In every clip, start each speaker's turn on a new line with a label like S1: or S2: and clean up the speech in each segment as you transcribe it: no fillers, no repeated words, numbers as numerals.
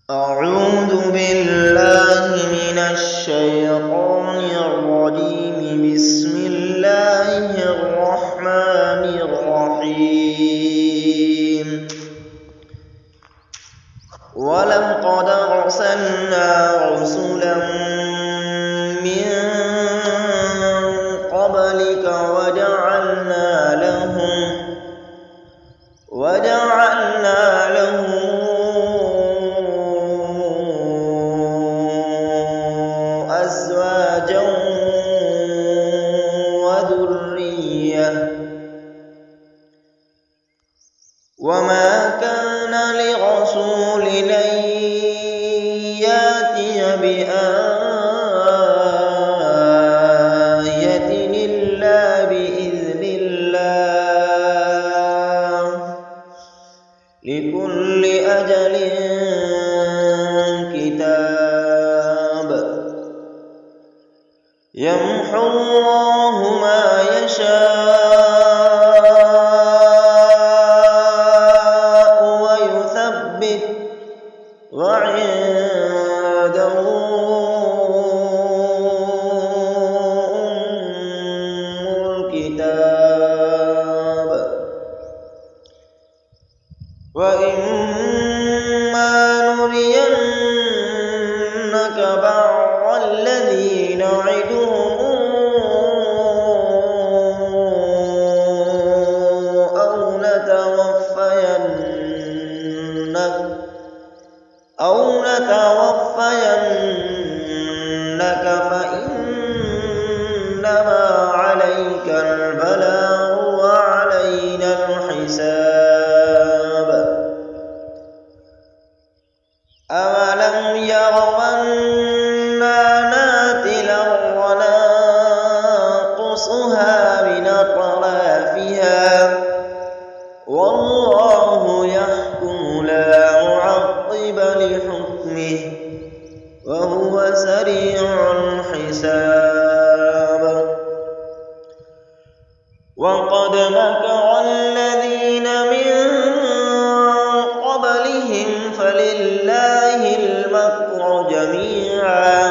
S1: أعوذ بالله من الشيطان الرجيم. بسم الله الرحمن الرحيم. ولقد أرسلنا رسلا من قبلك وجعلنا لهم أزواجا وذرية. وما كان لرسول أن يأتي بآية إلا بإذن الله، لكل أجل كتاب. يمحو الله ما يشاء ويثبت، وعنده أم الكتاب. وإما نرينك بعض الذي نعدهم أو نتوفينك فإنما عليك البلاغ وعلينا الحساب. أولم يروا أنا نأتي الأرض ننقصها من أطرافها والله يحكم لا معقب لحكمه وهو سريع الحساب. وقد مكر الذين من قبلهم فلله المكر جميعا،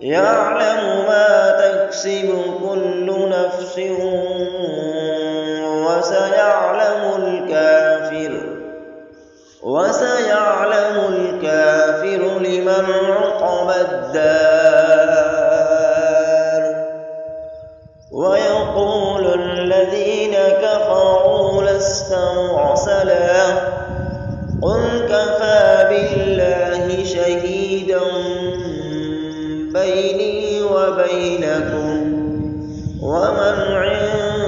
S1: يعلم ما تكسب كل نفس وسيعلم الكافر لمن عقبى الدار. ويقول الذين كفروا لست مرسلا، قل كفى بالله شهيدا بيني وبينكم ومن عنده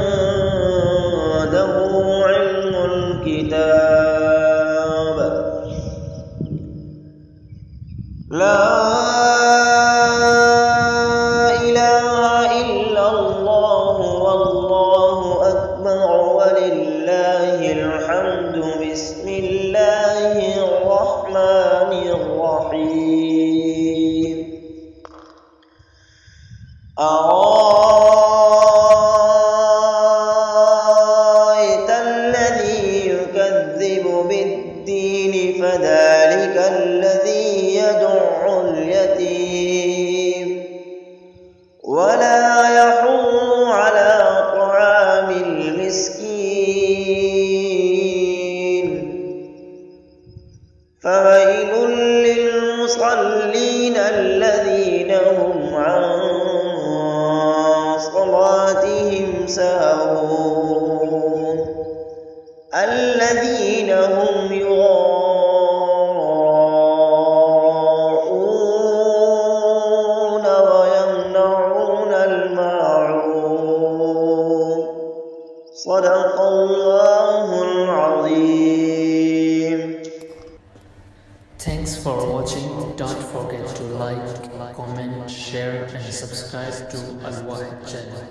S1: علم الكتاب. لا إله إلا الله والله أكبر ولله الحمد. بسم الله الرحمن الرحيم. أرأيت الذي يكذب بالدين فذلك الذي يدع اليتيم ولا يحض على طعام المسكين. فويل للمصلين الذين هم عن صلاتهم ساهون الذين هم يراءون ويمنعون الماعون. صدق الله العظيم.
S2: Thanks for watching. Don't forget to like, comment, share and subscribe to Al Wahid channel.